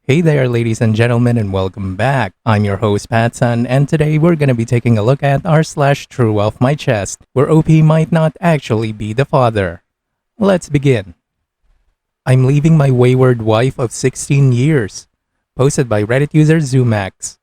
Hey there, ladies and gentlemen, and welcome back. I'm your host, PattSun, and today we're going to be taking a look at r/TrueOffMyChest, where OP might not actually be the father. Let's begin. I'm leaving my wayward wife of 16 years. Posted by Reddit user Zoomax.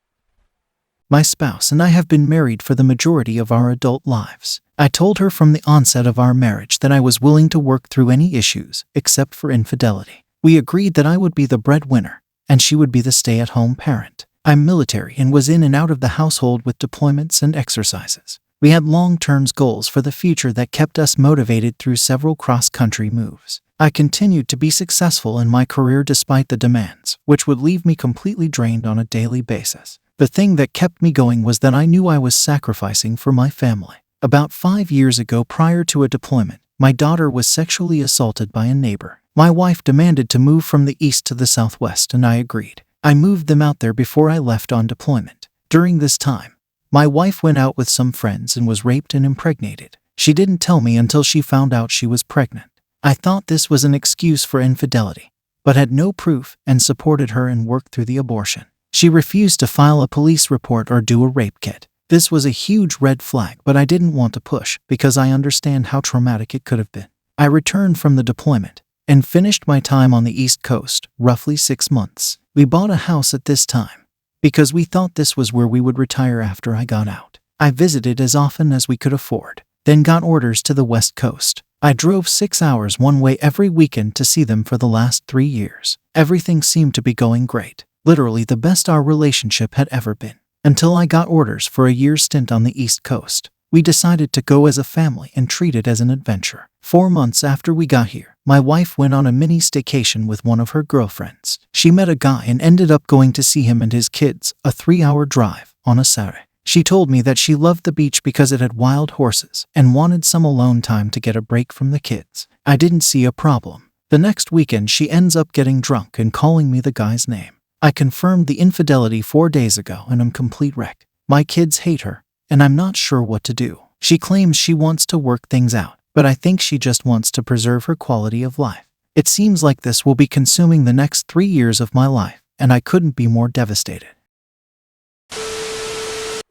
My spouse and I have been married for the majority of our adult lives. I told her from the onset of our marriage that I was willing to work through any issues, except for infidelity. We agreed that I would be the breadwinner, and she would be the stay-at-home parent. I'm military and was in and out of the household with deployments and exercises. We had long-term goals for the future that kept us motivated through several cross-country moves. I continued to be successful in my career despite the demands, which would leave me completely drained on a daily basis. The thing that kept me going was that I knew I was sacrificing for my family. About 5 years ago, prior to a deployment, my daughter was sexually assaulted by a neighbor. My wife demanded to move from the east to the southwest, and I agreed. I moved them out there before I left on deployment. During this time, my wife went out with some friends and was raped and impregnated. She didn't tell me until she found out she was pregnant. I thought this was an excuse for infidelity, but had no proof and supported her and worked through the abortion. She refused to file a police report or do a rape kit. This was a huge red flag, but I didn't want to push because I understand how traumatic it could have been. I returned from the deployment and finished my time on the East Coast, roughly 6 months. We bought a house at this time because we thought this was where we would retire after I got out. I visited as often as we could afford, then got orders to the West Coast. I drove 6 hours one way every weekend to see them for the last 3 years. Everything seemed to be going great, literally the best our relationship had ever been, until I got orders for a year stint on the East Coast. We decided to go as a family and treat it as an adventure. 4 months after we got here, my wife went on a mini staycation with one of her girlfriends. She met a guy and ended up going to see him and his kids, a 3-hour drive, on a Saturday. She told me that she loved the beach because it had wild horses and wanted some alone time to get a break from the kids. I didn't see a problem. The next weekend she ends up getting drunk and calling me the guy's name. I confirmed the infidelity 4 days ago and I'm complete wreck. My kids hate her, and I'm not sure what to do. She claims she wants to work things out, but I think she just wants to preserve her quality of life. It seems like this will be consuming the next 3 years of my life, and I couldn't be more devastated.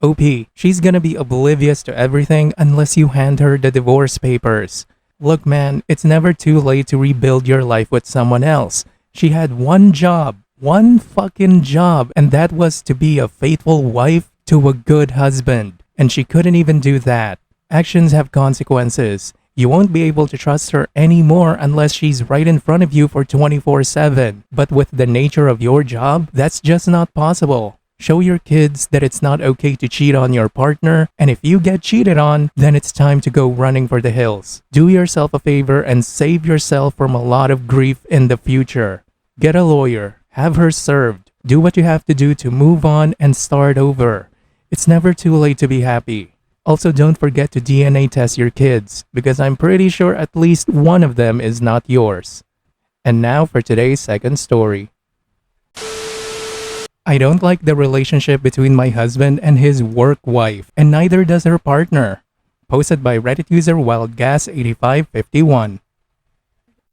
OP, she's gonna be oblivious to everything unless you hand her the divorce papers. Look man, it's never too late to rebuild your life with someone else. She had one job, one fucking job, and that was to be a faithful wife to a good husband. And she couldn't even do that. Actions have consequences. You won't be able to trust her anymore unless she's right in front of you for 24/7. But with the nature of your job, that's just not possible. Show your kids that it's not okay to cheat on your partner, and if you get cheated on, then it's time to go running for the hills. Do yourself a favor and save yourself from a lot of grief in the future. Get a lawyer, have her served, do what you have to do to move on and start over. It's never too late to be happy. Also, don't forget to DNA test your kids, because I'm pretty sure at least one of them is not yours. And now for today's second story. I don't like the relationship between my husband and his work wife, and neither does her partner. Posted by Reddit user WildGas8551.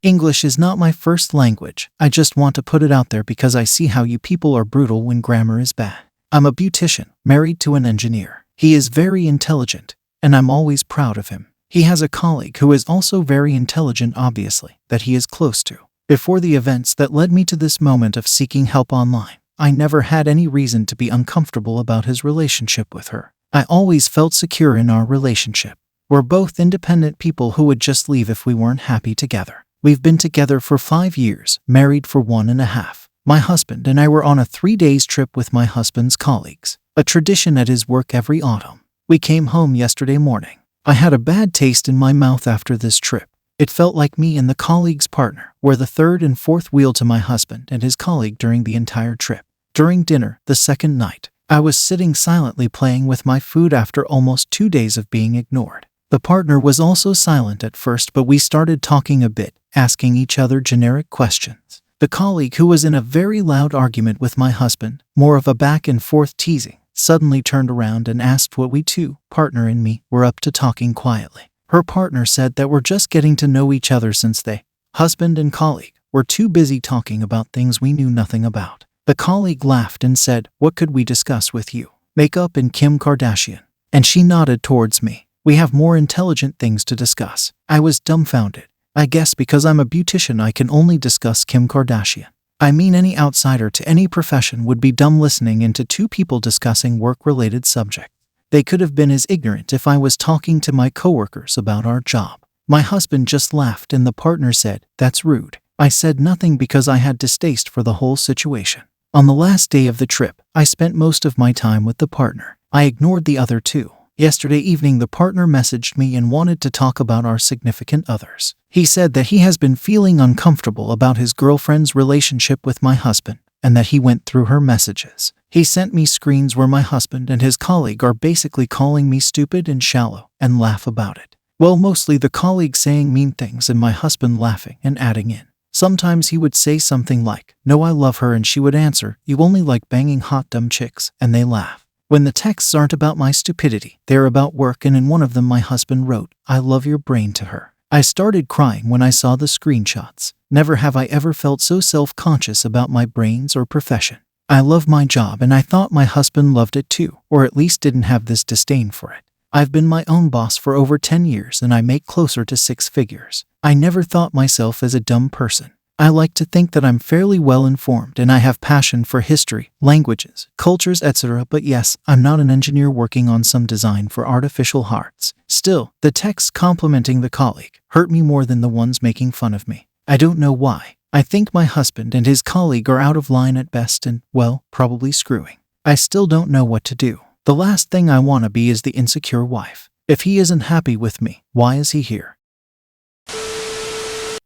English is not my first language. I just want to put it out there because I see how you people are brutal when grammar is bad. I'm a beautician, married to an engineer. He is very intelligent, and I'm always proud of him. He has a colleague who is also very intelligent, obviously, that he is close to. Before the events that led me to this moment of seeking help online, I never had any reason to be uncomfortable about his relationship with her. I always felt secure in our relationship. We're both independent people who would just leave if we weren't happy together. We've been together for 5 years, married for 1.5. My husband and I were on a 3-day trip with my husband's colleagues, a tradition at his work every autumn. We came home yesterday morning. I had a bad taste in my mouth after this trip. It felt like me and the colleague's partner were the third and fourth wheel to my husband and his colleague during the entire trip. During dinner, the second night, I was sitting silently playing with my food after almost 2 days of being ignored. The partner was also silent at first, but we started talking a bit, asking each other generic questions. The colleague, who was in a very loud argument with my husband, more of a back and forth teasing, suddenly turned around and asked what we two, partner and me, were up to talking quietly. Her partner said that we're just getting to know each other since they, husband and colleague, were too busy talking about things we knew nothing about. The colleague laughed and said, "What could we discuss with you? Makeup and Kim Kardashian." And she nodded towards me. "We have more intelligent things to discuss." I was dumbfounded. I guess because I'm a beautician I can only discuss Kim Kardashian. I mean, any outsider to any profession would be dumb listening into two people discussing work-related subjects. They could have been as ignorant if I was talking to my coworkers about our job. My husband just laughed and the partner said, "That's rude." I said nothing because I had distaste for the whole situation. On the last day of the trip, I spent most of my time with the partner. I ignored the other two. Yesterday evening the partner messaged me and wanted to talk about our significant others. He said that he has been feeling uncomfortable about his girlfriend's relationship with my husband, and that he went through her messages. He sent me screens where my husband and his colleague are basically calling me stupid and shallow, and laugh about it. Well, mostly the colleague saying mean things and my husband laughing and adding in. Sometimes he would say something like, "No, I love her," and she would answer, "You only like banging hot dumb chicks," and they laugh. When the texts aren't about my stupidity, they're about work, and in one of them my husband wrote, "I love your brain" to her. I started crying when I saw the screenshots. Never have I ever felt so self-conscious about my brains or profession. I love my job and I thought my husband loved it too, or at least didn't have this disdain for it. I've been my own boss for over 10 years and I make closer to 6 figures. I never thought myself as a dumb person. I like to think that I'm fairly well informed and I have passion for history, languages, cultures, etc. But yes, I'm not an engineer working on some design for artificial hearts. Still, the texts complimenting the colleague hurt me more than the ones making fun of me. I don't know why. I think my husband and his colleague are out of line at best and, well, probably screwing. I still don't know what to do. The last thing I want to be is the insecure wife. If he isn't happy with me, why is he here?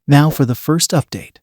Now for the first update.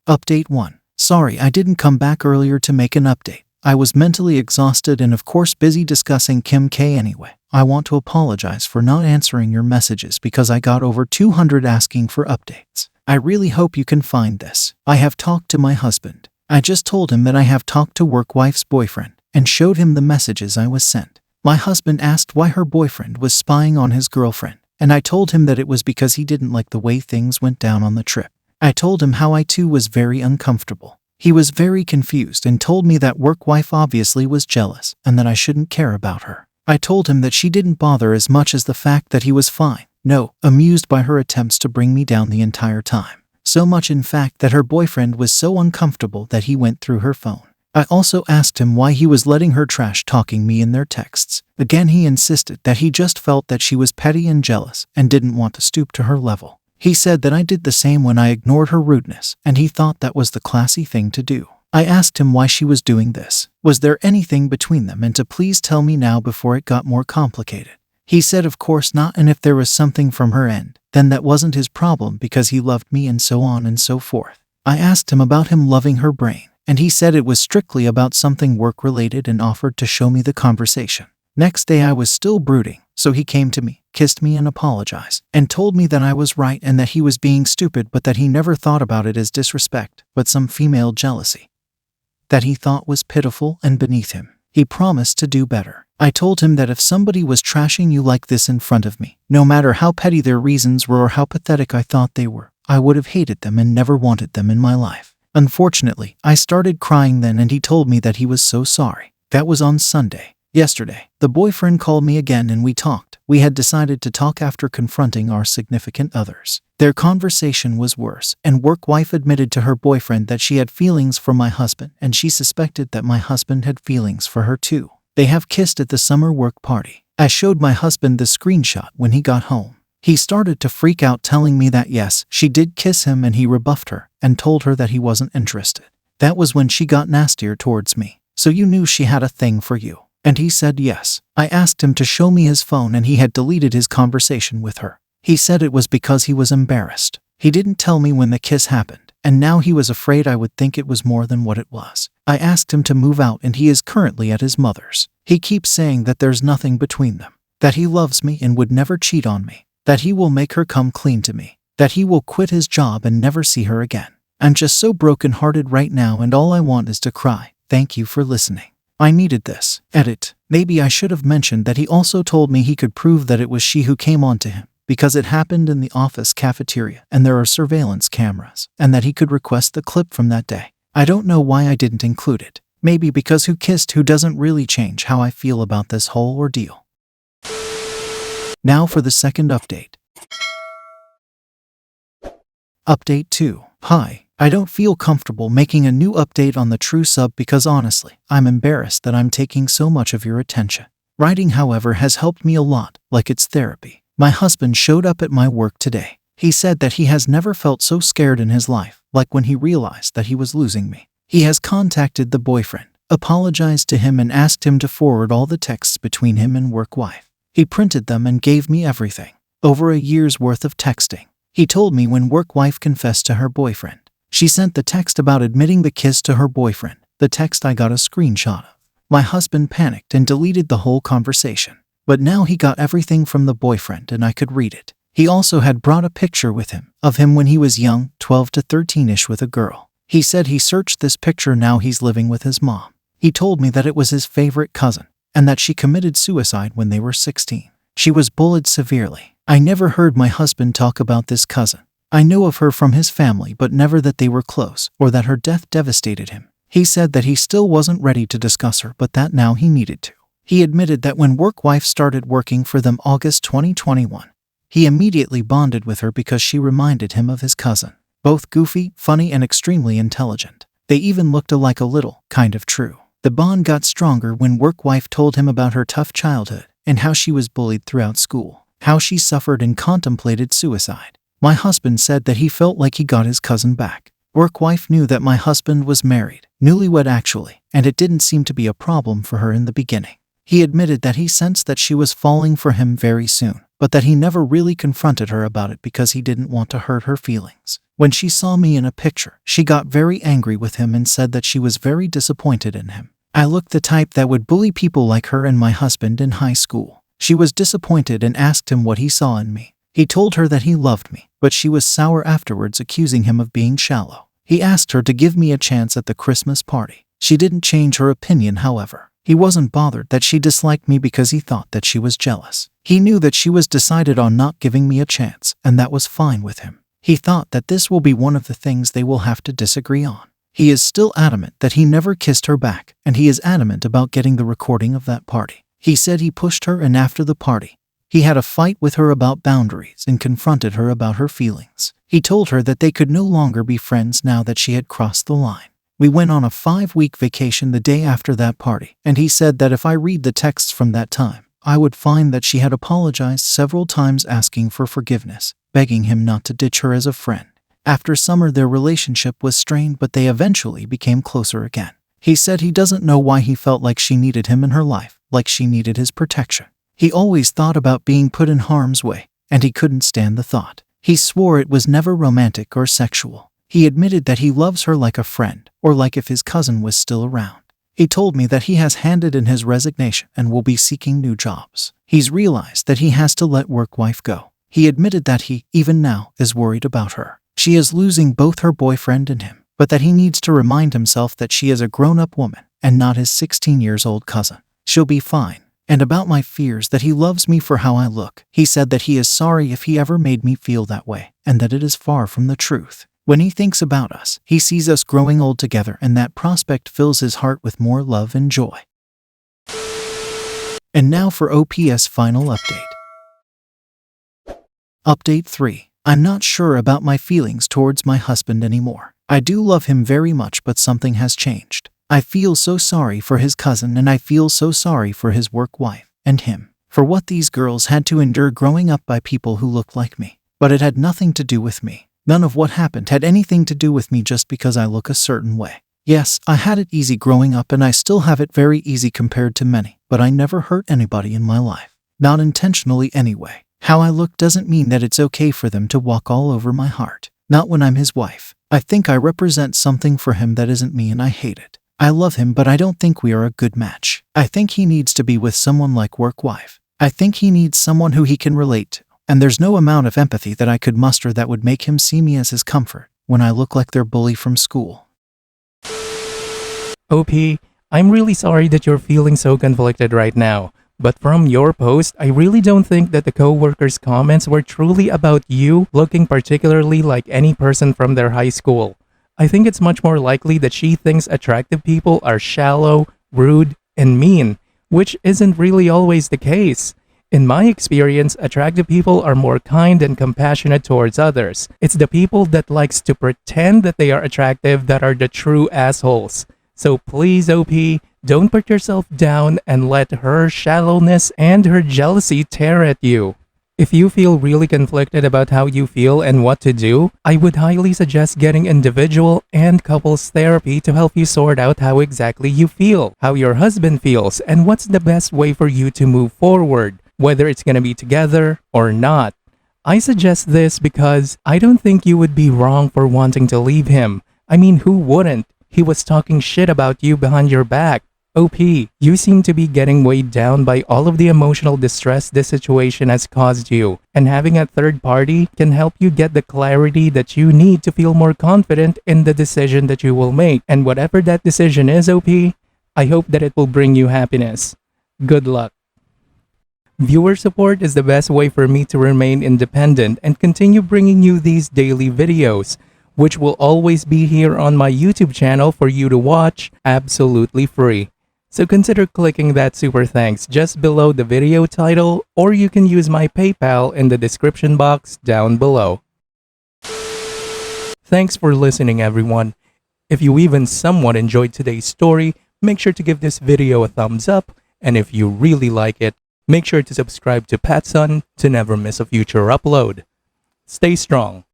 Update 1. Sorry I didn't come back earlier to make an update. I was mentally exhausted and of course busy discussing Kim K anyway. I want to apologize for not answering your messages because I got over 200 asking for updates. I really hope you can find this. I have talked to my husband. I just told him that I have talked to work wife's boyfriend and showed him the messages I was sent. My husband asked why her boyfriend was spying on his girlfriend, and I told him that it was because he didn't like the way things went down on the trip. I told him how I too was very uncomfortable. He was very confused and told me that work wife obviously was jealous and that I shouldn't care about her. I told him that she didn't bother as much as the fact that he was fine. No, amused by her attempts to bring me down the entire time. So much in fact that her boyfriend was so uncomfortable that he went through her phone. I also asked him why he was letting her trash talking me in their texts. Again he insisted that he just felt that she was petty and jealous and didn't want to stoop to her level. He said that I did the same when I ignored her rudeness, and he thought that was the classy thing to do. I asked him why she was doing this. Was there anything between them, and to please tell me now before it got more complicated. He said of course not, and if there was something from her end, then that wasn't his problem because he loved me and so on and so forth. I asked him about him loving her brain, and he said it was strictly about something work-related and offered to show me the conversation. Next day I was still brooding, so he came to me, kissed me and apologized, and told me that I was right and that he was being stupid but that he never thought about it as disrespect, but some female jealousy that he thought was pitiful and beneath him. He promised to do better. I told him that if somebody was trashing you like this in front of me, no matter how petty their reasons were or how pathetic I thought they were, I would have hated them and never wanted them in my life. Unfortunately, I started crying then and he told me that he was so sorry. That was on Sunday. Yesterday, the boyfriend called me again and we talked. We had decided to talk after confronting our significant others. Their conversation was worse, and work wife admitted to her boyfriend that she had feelings for my husband and she suspected that my husband had feelings for her too. They have kissed at the summer work party. I showed my husband the screenshot when he got home. He started to freak out telling me that yes, she did kiss him, and he rebuffed her and told her that he wasn't interested. That was when she got nastier towards me. So you knew she had a thing for you. And he said yes. I asked him to show me his phone and he had deleted his conversation with her. He said it was because he was embarrassed. He didn't tell me when the kiss happened, and now he was afraid I would think it was more than what it was. I asked him to move out and he is currently at his mother's. He keeps saying that there's nothing between them, that he loves me and would never cheat on me, that he will make her come clean to me, that he will quit his job and never see her again. I'm just so brokenhearted right now and all I want is to cry. Thank you for listening. I needed this. Edit. Maybe I should have mentioned that he also told me he could prove that it was she who came on to him, because it happened in the office cafeteria and there are surveillance cameras, and that he could request the clip from that day. I don't know why I didn't include it. Maybe because who kissed who doesn't really change how I feel about this whole ordeal. Now for the second update. Update 2. Hi, I don't feel comfortable making a new update on the True Sub because honestly, I'm embarrassed that I'm taking so much of your attention. Writing, however, has helped me a lot, like it's therapy. My husband showed up at my work today. He said that he has never felt so scared in his life, like when he realized that he was losing me. He has contacted the boyfriend, apologized to him and asked him to forward all the texts between him and work wife. He printed them and gave me everything. Over a year's worth of texting. He told me when work wife confessed to her boyfriend. She sent the text about admitting the kiss to her boyfriend, the text I got a screenshot of. My husband panicked and deleted the whole conversation. But now he got everything from the boyfriend and I could read it. He also had brought a picture with him, of him when he was young, 12 to 13-ish with a girl. He said he searched this picture now he's living with his mom. He told me that it was his favorite cousin, and that she committed suicide when they were 16. She was bullied severely. I never heard my husband talk about this cousin. I knew of her from his family but never that they were close or that her death devastated him. He said that he still wasn't ready to discuss her but that now he needed to. He admitted that when work wife started working for them August 2021, he immediately bonded with her because she reminded him of his cousin. Both goofy, funny, and extremely intelligent. They even looked alike a little, kind of true. The bond got stronger when work wife told him about her tough childhood and how she was bullied throughout school, how she suffered and contemplated suicide. My husband said that he felt like he got his cousin back. Work wife knew that my husband was married, newlywed actually, and it didn't seem to be a problem for her in the beginning. He admitted that he sensed that she was falling for him very soon, but that he never really confronted her about it because he didn't want to hurt her feelings. When she saw me in a picture, she got very angry with him and said that she was very disappointed in him. I looked the type that would bully people like her and my husband in high school. She was disappointed and asked him what he saw in me. He told her that he loved me, but she was sour afterwards, accusing him of being shallow. He asked her to give me a chance at the Christmas party. She didn't change her opinion, however. He wasn't bothered that she disliked me because he thought that she was jealous. He knew that she was decided on not giving me a chance, and that was fine with him. He thought that this will be one of the things they will have to disagree on. He is still adamant that he never kissed her back, and he is adamant about getting the recording of that party. He said he pushed her, and after the party, he had a fight with her about boundaries and confronted her about her feelings. He told her that they could no longer be friends now that she had crossed the line. We went on a 5-week vacation the day after that party, and he said that if I read the texts from that time, I would find that she had apologized several times asking for forgiveness, begging him not to ditch her as a friend. After summer, their relationship was strained, but they eventually became closer again. He said he doesn't know why he felt like she needed him in her life, like she needed his protection. He always thought about being put in harm's way, and he couldn't stand the thought. He swore it was never romantic or sexual. He admitted that he loves her like a friend, or like if his cousin was still around. He told me that he has handed in his resignation and will be seeking new jobs. He's realized that he has to let work wife go. He admitted that he, even now, is worried about her. She is losing both her boyfriend and him, but that he needs to remind himself that she is a grown-up woman and not his 16-year-old cousin. She'll be fine. And about my fears that he loves me for how I look, he said that he is sorry if he ever made me feel that way, and that it is far from the truth. When he thinks about us, he sees us growing old together, and that prospect fills his heart with more love and joy. And now for OP's final update. Update 3. I'm not sure about my feelings towards my husband anymore. I do love him very much, but something has changed. I feel so sorry for his cousin, and I feel so sorry for his work wife and him, for what these girls had to endure growing up by people who looked like me. But it had nothing to do with me. None of what happened had anything to do with me just because I look a certain way. Yes, I had it easy growing up, and I still have it very easy compared to many, but I never hurt anybody in my life. Not intentionally anyway. How I look doesn't mean that it's okay for them to walk all over my heart. Not when I'm his wife. I think I represent something for him that isn't me, and I hate it. I love him, but I don't think we are a good match. I think he needs to be with someone like work wife. I think he needs someone who he can relate to. And there's no amount of empathy that I could muster that would make him see me as his comfort when I look like their bully from school. OP, I'm really sorry that you're feeling so conflicted right now. But from your post, I really don't think that the coworkers' comments were truly about you looking particularly like any person from their high school. I think it's much more likely that she thinks attractive people are shallow, rude, and mean, which isn't really always the case. In my experience, attractive people are more kind and compassionate towards others. It's the people that likes to pretend that they are attractive that are the true assholes. So please, OP, don't put yourself down and let her shallowness and her jealousy tear at you. If you feel really conflicted about how you feel and what to do, I would highly suggest getting individual and couples therapy to help you sort out how exactly you feel, how your husband feels, and what's the best way for you to move forward, whether it's going to be together or not. I suggest this because I don't think you would be wrong for wanting to leave him. I mean, who wouldn't? He was talking shit about you behind your back. OP, you seem to be getting weighed down by all of the emotional distress this situation has caused you, and having a third party can help you get the clarity that you need to feel more confident in the decision that you will make. And whatever that decision is, OP, I hope that it will bring you happiness. Good luck. Viewer support is the best way for me to remain independent and continue bringing you these daily videos, which will always be here on my YouTube channel for you to watch absolutely free. So consider clicking that super thanks just below the video title, or you can use my PayPal in the description box down below. Thanks for listening, everyone. If you even somewhat enjoyed today's story, make sure to give this video a thumbs up, and if you really like it, make sure to subscribe to PattSun to never miss a future upload. Stay strong.